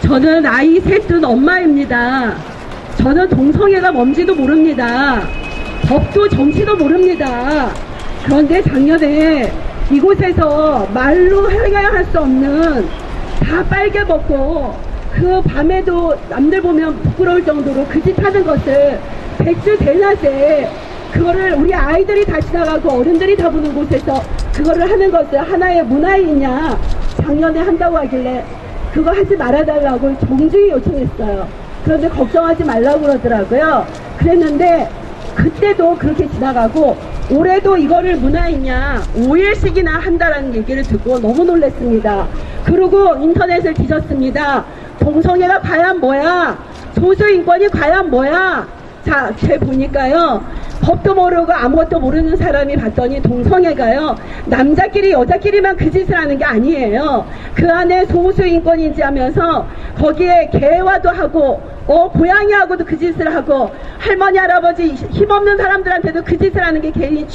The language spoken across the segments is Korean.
저는 아이 셋 둔 엄마입니다. 저는 동성애가 뭔지도 모릅니다. 법도 정치도 모릅니다. 그런데 작년에 이곳에서 말로 행해할 수 없는 다 빨개 벗고 그 밤에도 남들 보면 부끄러울 정도로 그 짓 하는 것을 백주 대낮에 그거를 우리 아이들이 다 지나가고 어른들이 다 보는 곳에서 그거를 하는 것을 하나의 문화이냐 작년에 한다고 하길래 그거 하지 말아달라고 정중히 요청했어요. 그런데 걱정하지 말라고 그러더라고요. 그랬는데 그때도 그렇게 지나가고 올해도 이거를 문화이냐 5일씩이나 한다라는 얘기를 듣고 너무 놀랐습니다. 그리고 인터넷을 뒤졌습니다. 동성애가 과연 뭐야? 소수인권이 과연 뭐야? 자, 제 보니까요. 법도 모르고 아무것도 모르는 사람이 봤더니 동성애가요. 남자끼리 여자끼리만 그 짓을 하는 게 아니에요. 그 안에 소수인권인지 하면서 거기에 개와도 하고 고양이하고도 그 짓을 하고 할머니 할아버지 힘없는 사람들한테도 그 짓을 하는 게 개인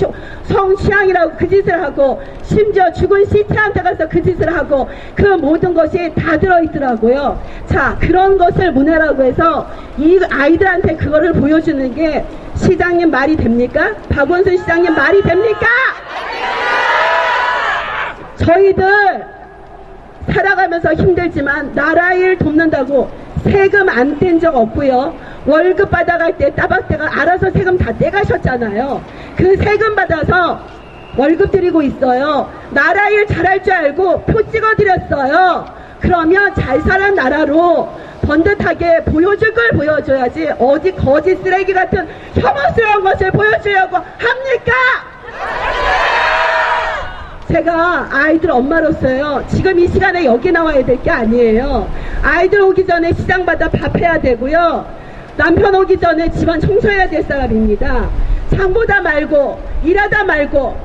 성취향이라고 그 짓을 하고 심지어 죽은 시체한테 가서 그 짓을 하고 그 모든 것이 다 들어있더라고요. 자, 그런 것을 문화라고 해서 이 아이들한테 그거를 보여주는 게 시장님 말이 됩니까? 박원순 시장님 말이 됩니까? 저희들 살아가면서 힘들지만 나라 일 돕는다고 세금 안 뗀 적 없고요. 월급 받아갈 때 따박대가 알아서 세금 다 떼가셨잖아요. 그 세금 받아서 월급 드리고 있어요. 나라 일 잘할 줄 알고 표 찍어드렸어요. 그러면 잘 사는 나라로 번듯하게 보여줄 걸 보여줘야지 어디 거짓 쓰레기 같은 혐오스러운 것을 보여주려고 합니까? 제가 아이들 엄마로서요 지금 이 시간에 여기 나와야 될 게 아니에요. 아이들 오기 전에 시장마다 밥 해야 되고요. 남편 오기 전에 집안 청소해야 될 사람입니다. 장 보다 말고 일하다 말고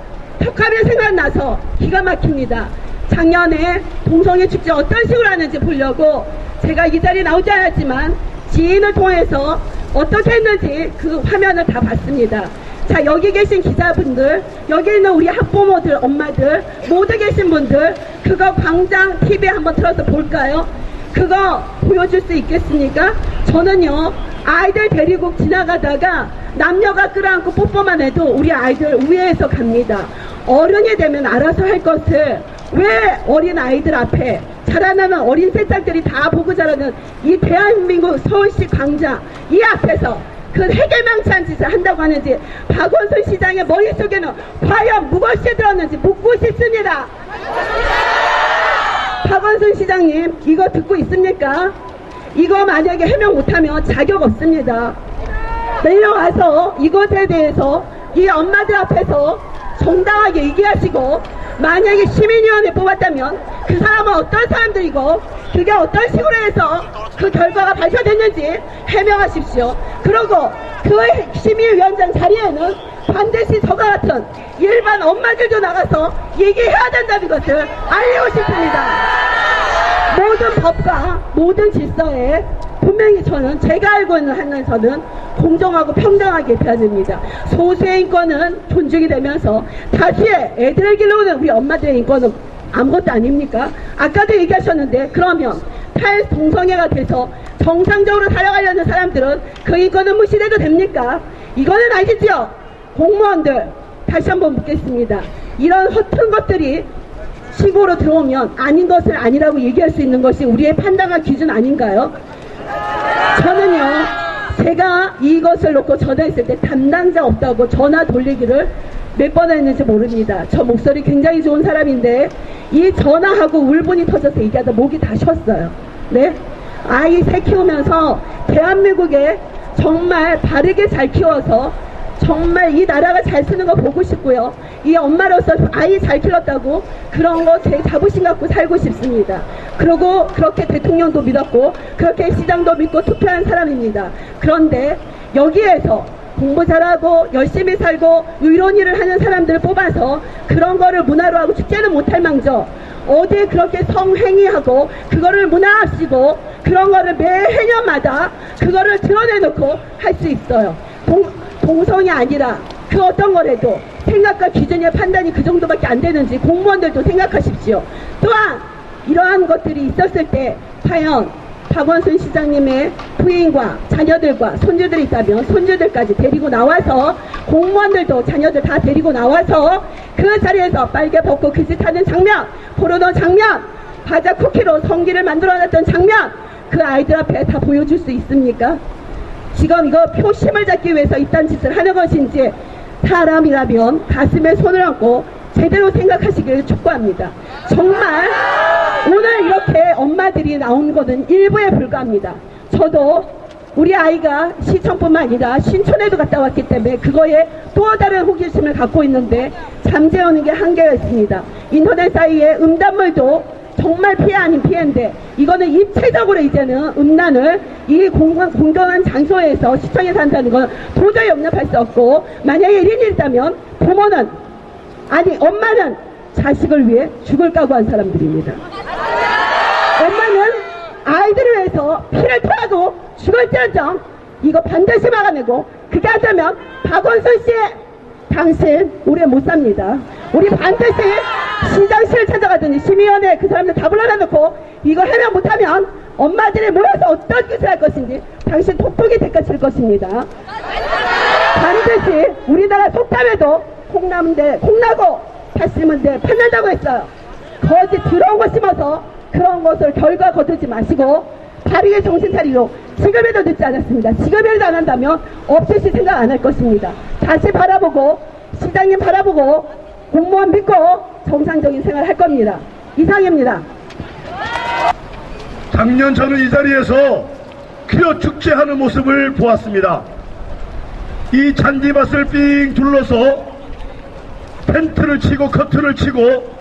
턱하면 생각나서 기가 막힙니다. 작년에 동성애 축제 어떤 식으로 하는지 보려고 제가 이 자리에 나오지 않았지만 지인을 통해서 어떻게 했는지 그 화면을 다 봤습니다. 자, 여기 계신 기자분들, 여기 있는 우리 학부모들, 엄마들, 모두 계신 분들 그거 광장 TV에 한번 틀어서 볼까요? 그거 보여줄 수 있겠습니까? 저는요 아이들 데리고 지나가다가 남녀가 끌어안고 뽀뽀만 해도 우리 아이들 우회해서 갑니다. 어른이 되면 알아서 할 것을 왜 어린 아이들 앞에 자라나는 어린 새싹들이 다 보고 자라는 이 대한민국 서울시 광장 이 앞에서 그 해결망치한 짓을 한다고 하는지 박원순 시장의 머릿속에는 과연 무엇이 들었는지 묻고 싶습니다. 박원순 시장님 이거 듣고 있습니까? 이거 만약에 해명 못하면 자격 없습니다. 내려와서 이것에 대해서 이 엄마들 앞에서 정당하게 얘기하시고 만약에 시민위원회 뽑았다면 그 사람은 어떤 사람들이고 그게 어떤 식으로 해서 그 결과가 발표됐는지 해명하십시오. 그리고 그 시민위원장 자리에는 반드시 저와 같은 일반 엄마들도 나가서 얘기해야 된다는 것을 알리고 싶습니다. 모든 법과 모든 질서에 분명히 저는 제가 알고 있는 한에서는 공정하고 평등하게 돼야 됩니다. 소수의 인권은 존중이 되면서 다수의 애들을 길러오는 우리 엄마들의 인권은 아무것도 아닙니까? 아까도 얘기하셨는데 그러면 탈동성애가 돼서 정상적으로 살아가려는 사람들은 그 인권은 무시돼도 됩니까? 이거는 아시죠? 공무원들 다시 한번 묻겠습니다. 이런 허튼 것들이 시고로 들어오면 아닌 것을 아니라고 얘기할 수 있는 것이 우리의 판단과 기준 아닌가요? 저는요 제가 이것을 놓고 전화했을 때 담당자 없다고 전화 돌리기를 몇 번 했는지 모릅니다. 저 목소리 굉장히 좋은 사람인데 이 전화하고 울분이 터져서 얘기하다 목이 다 쉬었어요. 네? 아이 새 키우면서 대한민국에 정말 바르게 잘 키워서 정말 이 나라가 잘 쓰는 거 보고 싶고요. 이 엄마로서 아이 잘 키웠다고 그런 거 제 자부심 갖고 살고 싶습니다. 그리고 그렇게 대통령도 믿었고 그렇게 시장도 믿고 투표한 사람입니다. 그런데 여기에서 공부 잘하고 열심히 살고 의로운 일을 하는 사람들을 뽑아서 그런 거를 문화로 하고 축제는 못할 망정 어디에 그렇게 성행위하고 그거를 문화합시고 그런 거를 매 해년마다 그거를 드러내놓고 할 수 있어요. 동성이 아니라 그 어떤 거라도 생각과 기준의 판단이 그 정도밖에 안 되는지 공무원들도 생각하십시오. 또한 이러한 것들이 있었을 때 과연 박원순 시장님의 부인과 자녀들과 손주들이 있다면 손주들까지 데리고 나와서 공무원들도 자녀들 다 데리고 나와서 그 자리에서 빨개 벗고 그 짓 하는 장면, 포르노 장면, 과자 쿠키로 성기를 만들어놨던 장면, 그 아이들 앞에 다 보여줄 수 있습니까? 지금 이거 표심을 잡기 위해서 이딴 짓을 하는 것인지 사람이라면 가슴에 손을 얹고 제대로 생각하시기를 촉구합니다. 정말 오늘 이렇게 엄마들이 나온 것은 일부에 불과합니다. 저도 우리 아이가 시청뿐만 아니라 신촌에도 갔다 왔기 때문에 그거에 또 다른 호기심을 갖고 있는데 잠재우는 게 한계가 있습니다. 인터넷 사이에 음란물도 정말 피해 아닌 피해인데 이거는 입체적으로 이제는 음란을 이 공공한 장소에서 시청에서 한다는 건 도저히 용납할 수 없고, 만약에 1인이 있다면 부모는, 아니 엄마는 자식을 위해 죽을 각오한 사람들입니다. 엄마는 아이들을 위해서 피를 토하고 죽을지언정 이거 반드시 막아내고, 그게 하자면 박원순 씨 당신 우리 못 삽니다. 우리 반드시 시장실을 찾아가더니 심의위원회 그 사람들 다 불러놔놓고 이거 해명 못하면 엄마들이 모여서 어떤 짓을 할 것인지 당신 톡톡이 대가 칠 것입니다. 반드시 우리나라 속담에도 콩나고 팥 심은데 팥난다고 했어요. 거짓 더러운 거 심어서 그런 것을 결과 거두지 마시고 바르게 정신 차리고, 지금에도 늦지 않았습니다. 지금이라도 안 한다면 없듯이 생각 안 할 것입니다. 다시 바라보고 시장님 바라보고 공무원 믿고 정상적인 생활 할 겁니다. 이상입니다. 작년 저는 이 자리에서 퀴어 축제하는 모습을 보았습니다. 이 잔디밭을 삥 둘러서 텐트를 치고 커튼을 치고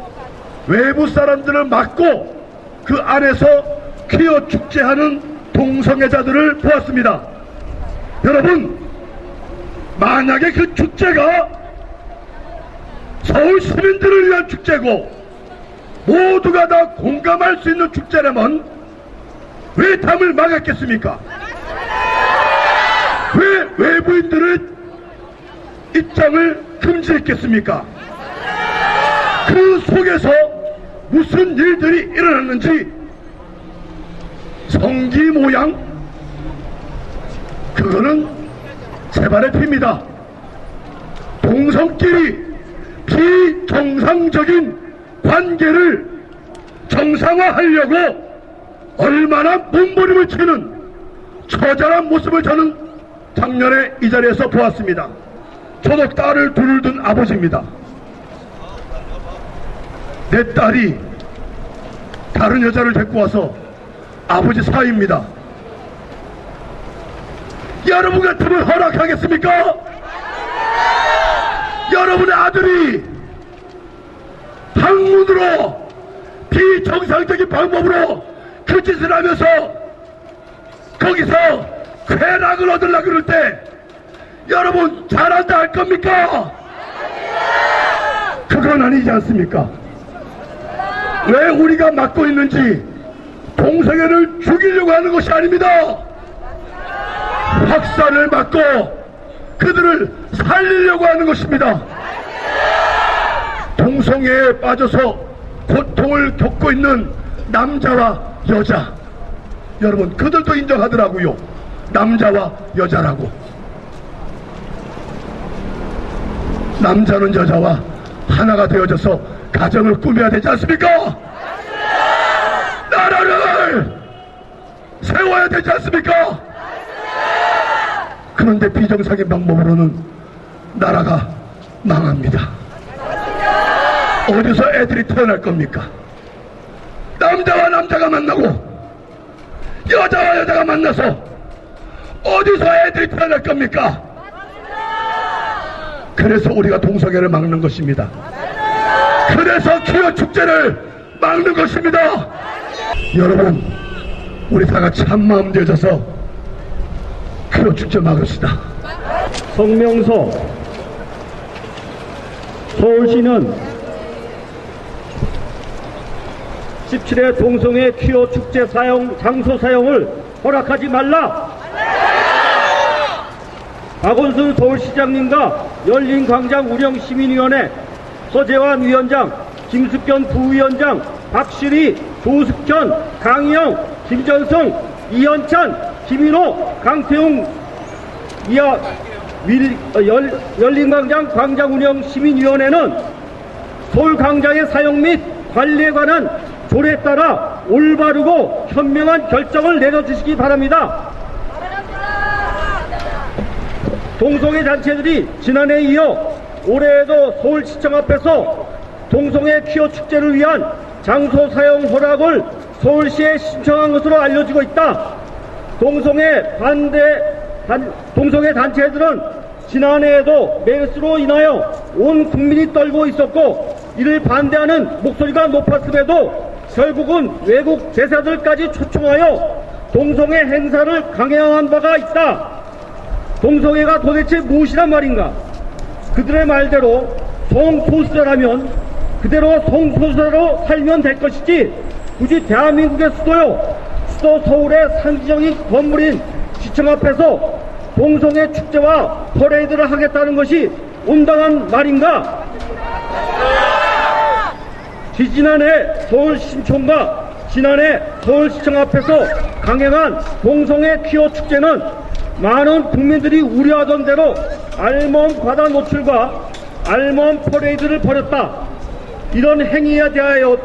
외부 사람들을 막고 그 안에서 퀴어 축제하는 동성애자들을 보았습니다. 여러분, 만약에 그 축제가 서울 시민들을 위한 축제고 모두가 다 공감할 수 있는 축제라면 왜 담을 막았겠습니까? 왜 외부인들의 입장을 금지했겠습니까? 그 속에서 무슨 일들이 일어났는지, 성기 모양, 그거는 재발의 피입니다. 동성끼리 비정상적인 관계를 정상화하려고 얼마나 몸부림을 치는 처절한 모습을 저는 작년에 이 자리에서 보았습니다. 저도 딸을 둘을 둔 아버지입니다. 내 딸이 다른 여자를 데리고 와서 아버지 사위입니다. 여러분 같으면 허락하겠습니까? 여러분의 아들이 학문으로 비정상적인 방법으로 그 짓을 하면서 거기서 쾌락을 얻으려고 그럴 때 여러분 잘한다 할 겁니까? 그건 아니지 않습니까? 왜 우리가 막고 있는지, 동성애를 죽이려고 하는 것이 아닙니다. 확산을 막고 그들을 살리려고 하는 것입니다. 동성애에 빠져서 고통을 겪고 있는 남자와 여자, 여러분 그들도 인정하더라고요. 남자와 여자라고. 남자는 여자와 하나가 되어져서 가정을 꾸며야 되지 않습니까? 나라를 세워야 되지 않습니까? 그런데 비정상인 방법으로는 나라가 망합니다. 어디서 애들이 태어날 겁니까? 남자와 남자가 만나고 여자와 여자가 만나서 어디서 애들이 태어날 겁니까? 그래서 우리가 동성애를 막는 것입니다. 그래서 퀴어 축제를 막는 것입니다. 여러분, 우리 다 같이 한마음 되어져서 퀴어 축제 막읍시다. 성명서. 서울시는 17회 동성애 퀴어 축제 장소 사용을 허락하지 말라. 박원순 서울시장님과 열린광장 운영시민위원회 서재환 위원장, 김숙현 부위원장, 박시리, 조숙현, 강희영, 김전성, 이현찬, 김인호, 강태웅 열린광장 광장운영시민위원회는 서울광장의 사용 및 관리에 관한 조례에 따라 올바르고 현명한 결정을 내려주시기 바랍니다. 동성애 단체들이 지난해에 이어 올해에도 서울시청 앞에서 동성애 퀴어 축제를 위한 장소 사용 허락을 서울시에 신청한 것으로 알려지고 있다. 동성애 단체들은 지난해에도 메르스로 인하여 온 국민이 떨고 있었고, 이를 반대하는 목소리가 높았음에도 결국은 외국 제사들까지 초청하여 동성애 행사를 강행한 바가 있다. 동성애가 도대체 무엇이란 말인가? 그들의 말대로 성소수자라면 그대로 성소수자로 살면 될 것이지, 굳이 대한민국의 수도 서울의 상징적인 건물인 시청 앞에서 동성애 축제와 퍼레이드를 하겠다는 것이 온당한 말인가? 지지난해 서울신촌과 지난해 서울시청 앞에서 강행한 동성애 퀴어 축제는 많은 국민들이 우려하던 대로 알몸 과다 노출과 알몸 퍼레이드를 벌였다. 이런 행위에 대하여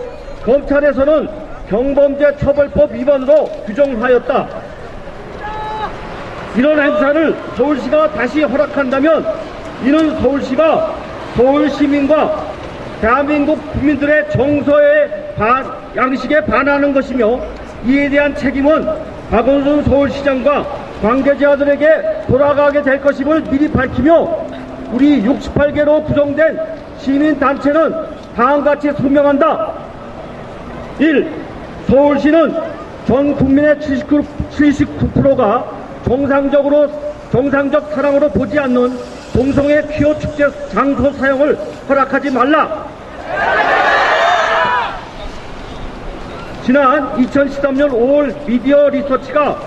검찰에서는 경범죄 처벌법 위반으로 규정하였다. 이런 행사를 서울시가 다시 허락한다면 이는 서울시가 서울시민과 대한민국 국민들의 정서의 양식에 반하는 것이며, 이에 대한 책임은 박원순 서울시장과 관계자들에게 돌아가게 될 것임을 미리 밝히며, 우리 68개로 구성된 시민단체는 다음같이 소명한다. 1. 서울시는 전 국민의 79%가 정상적 사랑으로 보지 않는 동성애 퀴어 축제 장소 사용을 허락하지 말라. 지난 2013년 5월 미디어 리서치가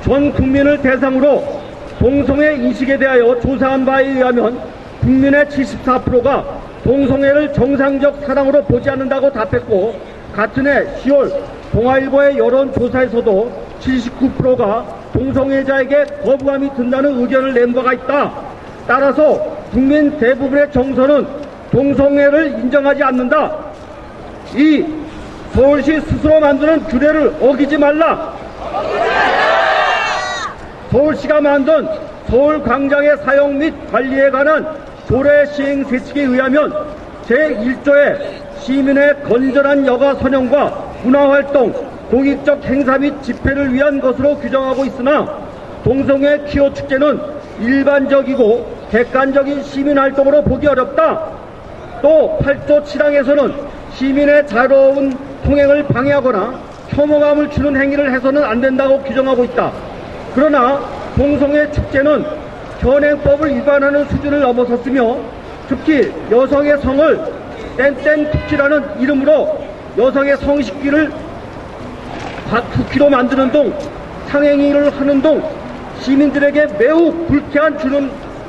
전 국민을 대상으로 동성애 인식에 대하여 조사한 바에 의하면 국민의 74%가 동성애를 정상적 사랑으로 보지 않는다고 답했고, 같은 해 10월 동아일보의 여론조사에서도 79%가 동성애자에게 거부감이 든다는 의견을 낸 바가 있다. 따라서 국민 대부분의 정서는 동성애를 인정하지 않는다. 2. 서울시 스스로 만드는 규례를 어기지 말라. 서울시가 만든 서울광장의 사용 및 관리에 관한 조례 시행 세칙에 의하면 제1조에 시민의 건전한 여가 선용과 문화활동, 공익적 행사 및 집회를 위한 것으로 규정하고 있으나, 동성애 퀴어 축제는 일반적이고 객관적인 시민활동으로 보기 어렵다. 또 8조 7항에서는 시민의 자유로운 통행을 방해하거나 혐오감을 주는 행위를 해서는 안 된다고 규정하고 있다. 그러나 동성애 축제는 현행법을 위반하는 수준을 넘어섰으며, 특히 여성의 성을 땡땡 쿠키라는 이름으로 여성의 성식기를 쿠키로 만드는 등 상행위를 하는 등 시민들에게 매우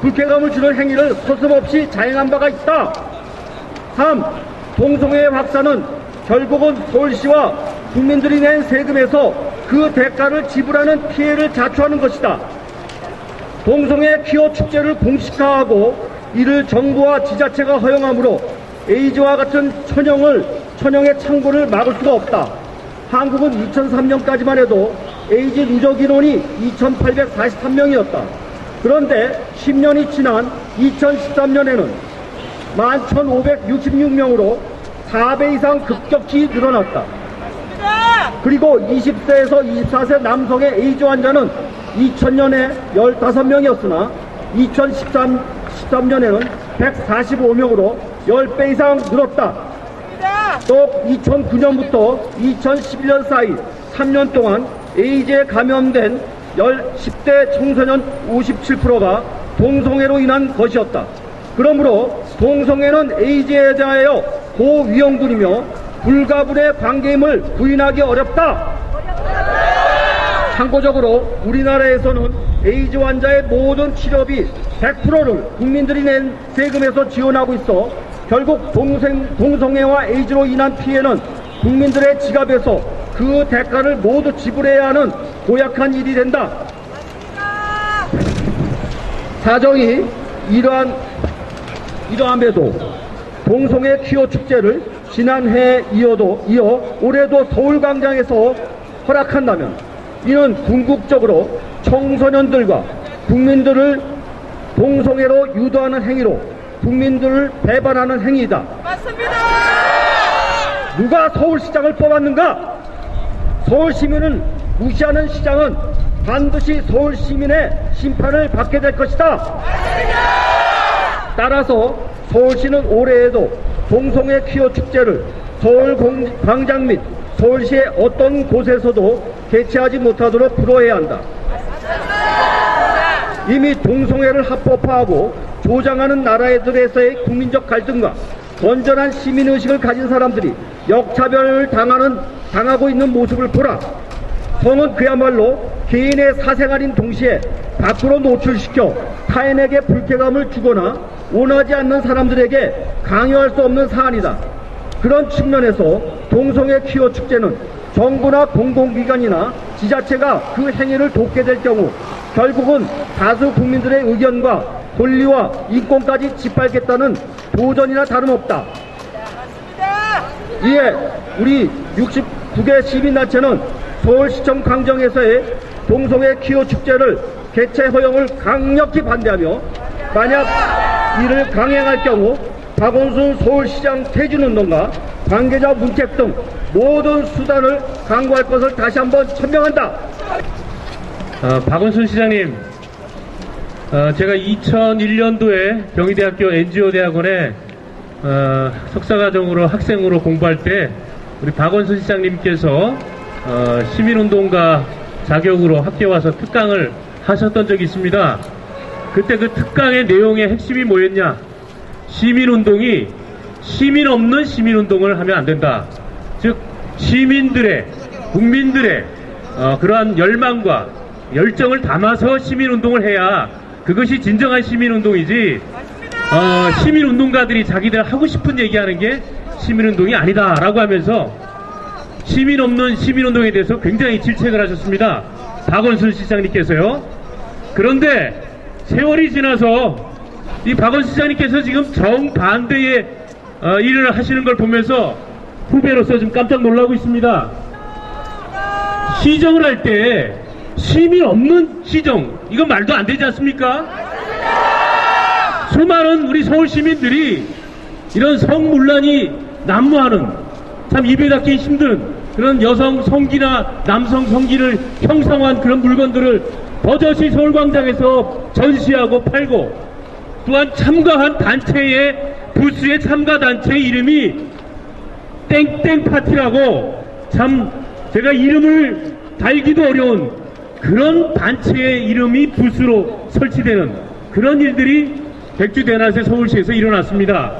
불쾌감을 주는 행위를 서슴없이 자행한 바가 있다. 3. 동성애의 확산은 결국은 서울시와 국민들이 낸 세금에서 그 대가를 지불하는 피해를 자초하는 것이다. 동성애 퀴어 축제를 공식화하고 이를 정부와 지자체가 허용하므로 에이즈와 같은 천형의 창고를 막을 수가 없다. 한국은 2003년까지만 해도 에이즈 누적 인원이 2,843명이었다. 그런데 10년이 지난 2013년에는 11,566명으로 4배 이상 급격히 늘어났다. 그리고 20세에서 24세 남성의 에이즈 환자는 2000년에 15명이었으나 2013년에는 145명으로 10배 이상 늘었다. 또 2009년부터 2011년 사이 3년 동안 에이즈에 감염된 10대 청소년 57%가 동성애로 인한 것이었다. 그러므로 동성애는 에이즈에 대하여 고위험군이며 불가분의 관계임을 부인하기 어렵다. 참고적으로 우리나라에서는 에이즈 환자의 모든 치료비 100%를 국민들이 낸 세금에서 지원하고 있어 결국 동성애와 에이즈로 인한 피해는 국민들의 지갑에서 그 대가를 모두 지불해야 하는 고약한 일이 된다. 사정이 이러함에도 동성애 퀴어 축제를 지난해에 이어 올해도 서울광장에서 허락한다면 이는 궁극적으로 청소년들과 국민들을 동성애로 유도하는 행위로 국민들을 배반하는 행위이다. 맞습니다. 누가 서울시장을 뽑았는가? 서울시민을 무시하는 시장은 반드시 서울시민의 심판을 받게 될 것이다. 따라서 서울시는 올해에도 동성애 퀴어 축제를 서울광장 및 서울시의 어떤 곳에서도 개최하지 못하도록 불허해야 한다. 이미 동성애를 합법화하고 조장하는 나라들에서의 국민적 갈등과 건전한 시민의식을 가진 사람들이 역차별을 당하고 있는 모습을 보라. 성은 그야말로 개인의 사생활인 동시에 밖으로 노출시켜 타인에게 불쾌감을 주거나 원하지 않는 사람들에게 강요할 수 없는 사안이다. 그런 측면에서 동성애 퀴어 축제는 정부나 공공기관이나 지자체가 그 행위를 돕게 될 경우 결국은 다수 국민들의 의견과 권리와 인권까지 짓밟겠다는 도전이나 다름없다. 이에 우리 69개 시민단체는 서울시청 강정에서의 동성애 퀴어 축제를 개최 허용을 강력히 반대하며 만약 이를 강행할 경우 박원순 서울시장 퇴진운동과 관계자 문책 등 모든 수단을 강구할 것을 다시 한번 천명한다. 박원순 시장님, 제가 2001년도에 경희대학교 NGO 대학원에 석사과정으로 학생으로 공부할 때 우리 박원순 시장님께서 시민운동가 자격으로 학교에 와서 특강을 하셨던 적이 있습니다. 그때 그 특강의 내용의 핵심이 뭐였냐? 시민운동이 시민 없는 시민운동을 하면 안 된다. 즉 시민들의, 국민들의 그러한 열망과 열정을 담아서 시민운동을 해야 그것이 진정한 시민운동이지, 시민운동가들이 자기들 하고 싶은 얘기하는 게 시민운동이 아니다 라고 하면서 시민 없는 시민운동에 대해서 굉장히 질책을 하셨습니다. 박원순 시장님께서요. 그런데 세월이 지나서 이 박원순 시장님께서 지금 정반대의 일을 하시는 걸 보면서 후배로서 좀 깜짝 놀라고 있습니다. 시정을 할 때 시민 없는 시정, 이건 말도 안 되지 않습니까? 수많은 우리 서울 시민들이 이런 성문란이 난무하는, 참 입에 닿기 힘든 그런 여성 성기나 남성 성기를 형상화한 그런 물건들을 버젓이 서울광장에서 전시하고 팔고, 또한 참가한 단체의 부스의 참가 단체의 이름이 땡땡 파티라고, 참 제가 이름을 달기도 어려운 그런 단체의 이름이 부스로 설치되는 그런 일들이 백주대낮에 서울시에서 일어났습니다.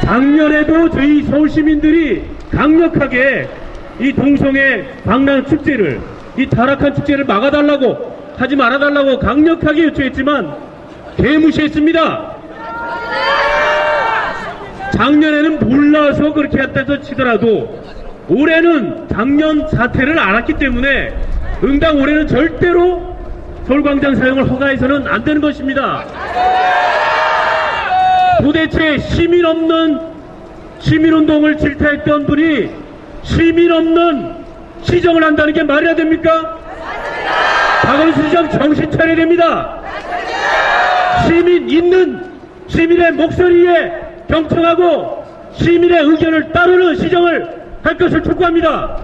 작년에도 저희 서울시민들이 강력하게 이 동성애 광란 축제를, 이 타락한 축제를 막아달라고, 하지 말아달라고 강력하게 요청했지만 개무시했습니다. 작년에는 몰라서 그렇게 했다고 치더라도 올해는 작년 사태를 알았기 때문에 응당 올해는 절대로 서울광장 사용을 허가해서는 안 되는 것입니다. 도대체 시민 없는 시민운동을 질타했던 분이 시민 없는 시정을 한다는 게 말이 안 됩니까? 박원순 시장 정신 차려야 됩니다. 시민 있는 시민의 목소리에 경청하고 시민의 의견을 따르는 시정을 할 것을 촉구합니다.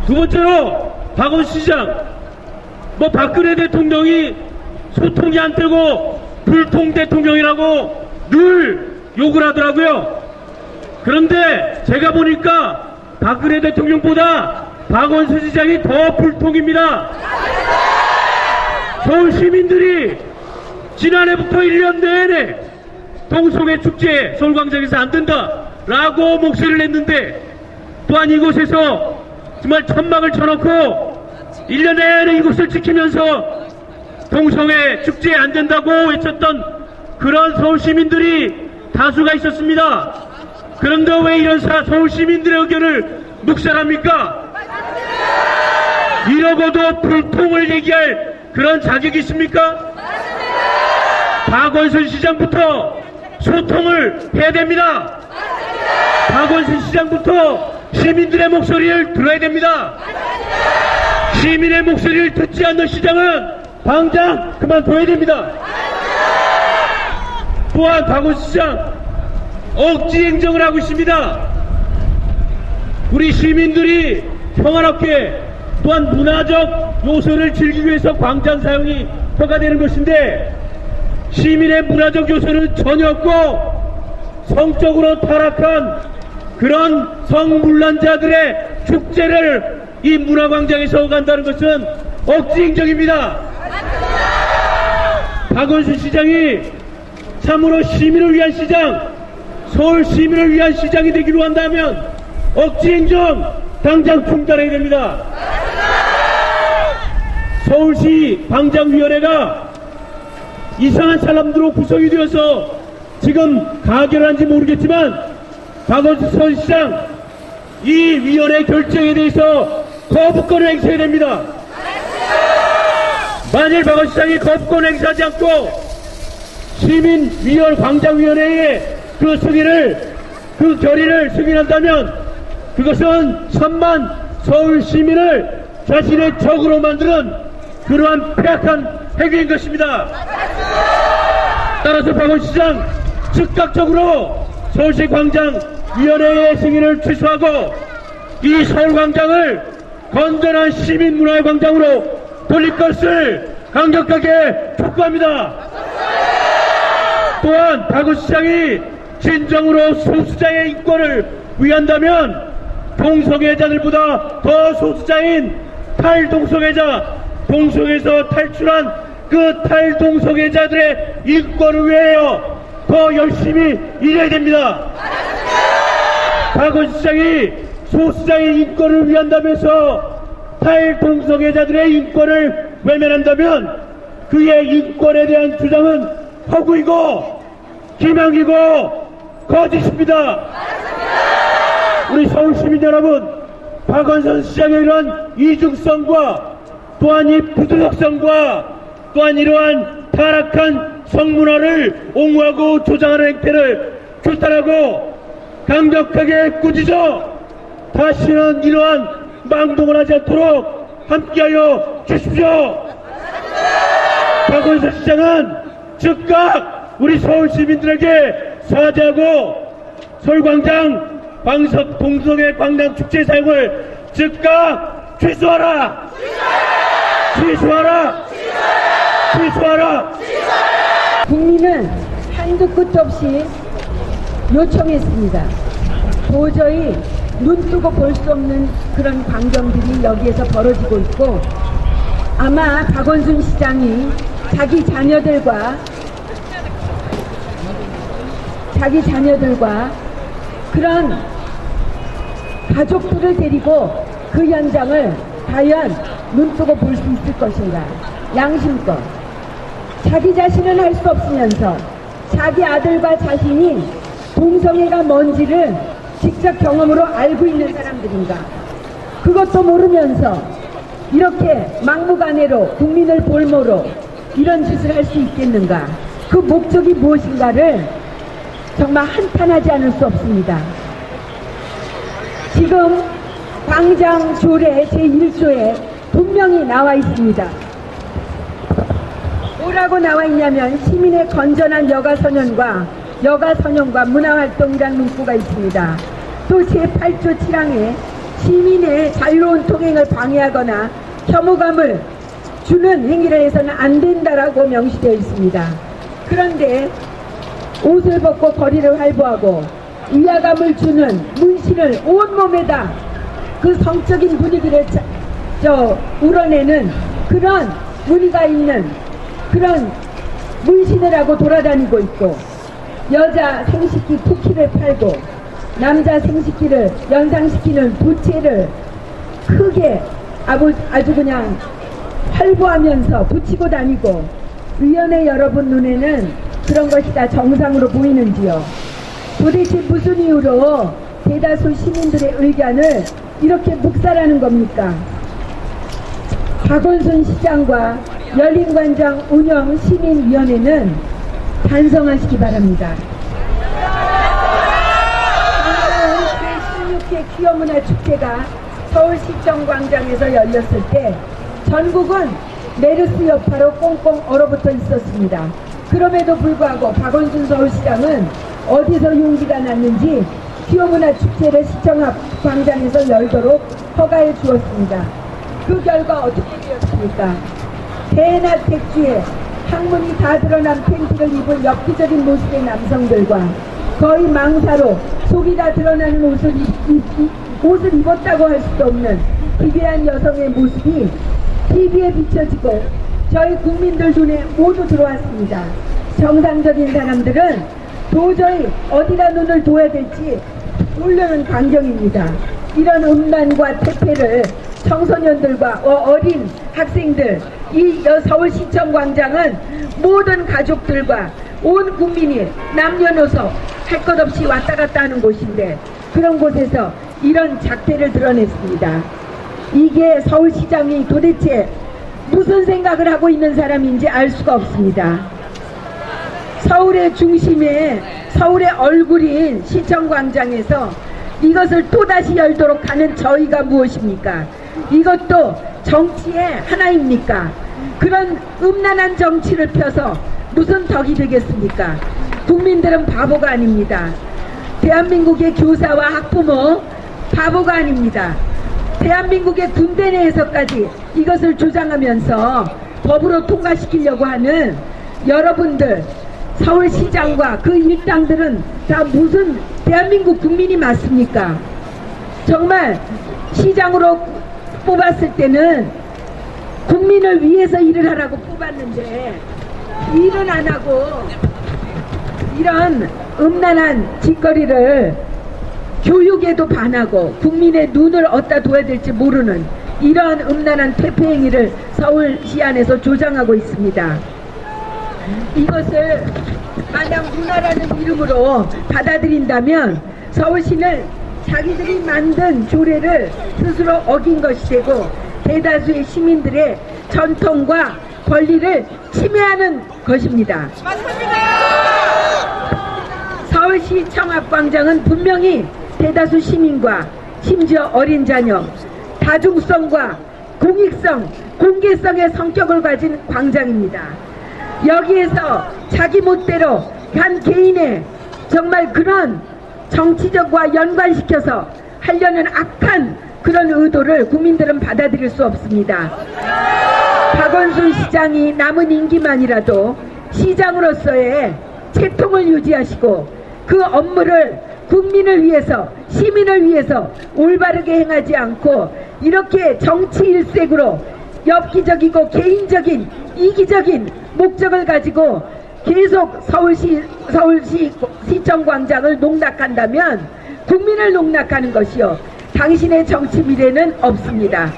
두 번째로 박원순 시장, 박근혜 대통령이 소통이 안 되고 불통 대통령이라고 늘 욕을 하더라고요. 그런데 제가 보니까 박근혜 대통령보다 박원순 시장이 더 불통입니다. 서울 시민들이 지난해부터 1년 내내 동성애 축제 서울광장에서 안 된다라고 목소리를 냈는데, 또한 이곳에서 정말 천막을 쳐놓고 1년 내내 이곳을 지키면서 동성애 축제에 안 된다고 외쳤던 그런 서울 시민들이 다수가 있었습니다. 그런데 왜 이런 서울 시민들의 의견을 묵살합니까? 이러고도 불통을 얘기할 그런 자격이 있습니까? 박원순 시장부터 소통을 해야 됩니다. 박원순 시장부터 시민들의 목소리를 들어야 됩니다. 시민의 목소리를 듣지 않는 시장은 당장 그만둬야 됩니다. 또한 박원순 시장 억지 행정을 하고 있습니다. 우리 시민들이 평화롭게 또한 문화적 요소를 즐기기 위해서 광장 사용이 허가되는 것인데 시민의 문화적 요소는 전혀 없고 성적으로 타락한 그런 성문란자들의 축제를 이 문화광장에서 허가한다는 것은 억지 행정입니다. 박원순 시장이 참으로 시민을 위한 시장, 서울 시민을 위한 시장이 되기로 한다면 억지 행정 당장 중단해야 됩니다. 서울시 광장위원회가 이상한 사람들로 구성이 되어서 지금 가결한지 모르겠지만 박원순 시장 이 위원회 결정에 대해서 거부권을 행사해야 됩니다. 만일 박원순 시장이 거부권을 행사하지 않고 시민위원 광장위원회의 그 승인을 그 결의를 승인한다면 그것은 천만 서울 시민을 자신의 적으로 만드는 그러한 폐악한 행위인 것입니다. 따라서 박원순 시장 즉각적으로 서울시 광장위원회의 승인을 취소하고 이 서울광장을 건전한 시민문화의 광장으로 돌릴 것을 강력하게 촉구합니다. 또한 박원순 시장이 진정으로 소수자의 인권을 위한다면 동성애자들보다 더 소수자인 탈동성애자, 동성에서 탈출한 그 탈동성애자들의 인권을 위하여 더 열심히 일해야 됩니다. 박원순 시장이 소수자의 인권을 위한다면서 탈동성애자들의 인권을 외면한다면 그의 인권에 대한 주장은 허구이고 기망이고 거짓입니다. 우리 서울 시민 여러분, 박원순 시장의 이러한 이중성과 또한 이 부도덕성과 또한 이러한 타락한 성문화를 옹호하고 조장하는 행태를 규탄하고 강력하게 꾸짖어 다시는 이러한 망동을 하지 않도록 함께하여 주십시오. 박원순 시장은 즉각 우리 서울 시민들에게 사죄하고 서울광장 동성애 광장 축제 사용을 즉각 취소하라! 취소하라! 취소하라! 국민은 한두 끝 없이 요청했습니다. 도저히 눈 뜨고 볼 수 없는 그런 광경들이 여기에서 벌어지고 있고 아마 박원순 시장이 자기 자녀들과 그런 가족들을 데리고 그 현장을 과연 눈 뜨고 볼 수 있을 것인가. 양심껏 자기 자신은 할 수 없으면서 자기 아들과 자신이 동성애가 뭔지를 직접 경험으로 알고 있는 사람들인가. 그것도 모르면서 이렇게 막무가내로 국민을 볼모로 이런 짓을 할 수 있겠는가. 그 목적이 무엇인가를 정말 한탄하지 않을 수 없습니다. 지금 광장 조례 제1조에 분명히 나와 있습니다. 뭐라고 나와 있냐면 시민의 건전한 여가선언과 문화활동이라는 문구가 있습니다. 또 제8조 7항에 시민의 자유로운 통행을 방해하거나 혐오감을 주는 행위를 해서는 안 된다라고 명시되어 있습니다. 그런데 옷을 벗고 거리를 활보하고 위화감을 주는 문신을 온몸에다 그 성적인 분위기를 우러내는 그런 무늬가 있는 그런 문신을 하고 돌아다니고 있고 여자 생식기 쿠키를 팔고 남자 생식기를 연상시키는 부채를 크게 아주 그냥 활보하면서 붙이고 다니고 위원회 여러분 눈에는 그런 것이 다 정상으로 보이는지요? 도대체 무슨 이유로 대다수 시민들의 의견을 이렇게 묵살하는 겁니까? 박원순 시장과 열린광장 운영 시민위원회는 반성하시기 바랍니다. 작년 제16회 기업문화축제가 서울시청 광장에서 열렸을 때 전국은 메르스 여파로 꽁꽁 얼어붙어 있었습니다. 그럼에도 불구하고 박원순 서울시장은 어디서 용기가 났는지 기업문화축제를 시청 앞 광장에서 열도록 허가해 주었습니다. 그 결과 어떻게 되었습니까? 대낮 백주에 항문이 다 드러난 팬티를 입은 엽기적인 모습의 남성들과 거의 망사로 속이 다 드러나는 옷을 입었다고 할 수도 없는 기괴한 여성의 모습이 TV에 비춰지고 저희 국민들 눈에 모두 들어왔습니다. 정상적인 사람들은 도저히 어디다 눈을 둬야 될지 모르는 광경입니다. 이런 음란과 퇴폐를 청소년들과 어린 학생들, 이 서울시청 광장은 모든 가족들과 온 국민이 남녀노소 할 것 없이 왔다 갔다 하는 곳인데 그런 곳에서 이런 작태를 드러냈습니다. 이게 서울시장이 도대체 무슨 생각을 하고 있는 사람인지 알 수가 없습니다. 서울의 중심에 서울의 얼굴인 시청광장에서 이것을 또다시 열도록 하는 저희가 무엇입니까? 이것도 정치의 하나입니까? 그런 음란한 정치를 펴서 무슨 덕이 되겠습니까? 국민들은 바보가 아닙니다. 대한민국의 교사와 학부모 바보가 아닙니다. 대한민국의 군대 내에서까지 이것을 조장하면서 법으로 통과시키려고 하는 여러분들, 서울시장과 그 일당들은 다 무슨 대한민국 국민이 맞습니까? 정말 시장으로 뽑았을 때는 국민을 위해서 일을 하라고 뽑았는데 일은 안 하고 이런 음란한 짓거리를 교육에도 반하고 국민의 눈을 어디다 둬야 될지 모르는 이런 음란한 퇴폐 행위를 서울시 안에서 조장하고 있습니다. 이것을 만약 문화라는 이름으로 받아들인다면 서울시는 자기들이 만든 조례를 스스로 어긴 것이 되고 대다수의 시민들의 전통과 권리를 침해하는 것입니다. 서울시청 앞광장은 분명히 대다수 시민과 심지어 어린 자녀, 다중성과 공익성, 공개성의 성격을 가진 광장입니다. 여기에서 자기 멋대로 한 개인의 정말 그런 정치적과 연관시켜서 하려는 악한 그런 의도를 국민들은 받아들일 수 없습니다. 박원순 시장이 남은 임기만이라도 시장으로서의 채통을 유지하시고 그 업무를 국민을 위해서, 시민을 위해서 올바르게 행하지 않고 이렇게 정치 일색으로 엽기적이고 개인적인 이기적인 목적을 가지고 계속 서울시청 광장을 농락한다면 국민을 농락하는 것이요, 당신의 정치 미래는 없습니다.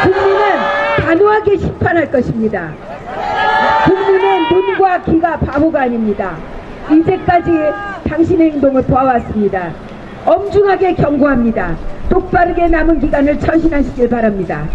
국민은 단호하게 심판할 것입니다. 국민의 눈과 귀가 바보가 아닙니다. 이제까지 당신의 행동을 보아왔습니다. 엄중하게 경고합니다. 똑바르게 남은 기간을 처신하시길 바랍니다.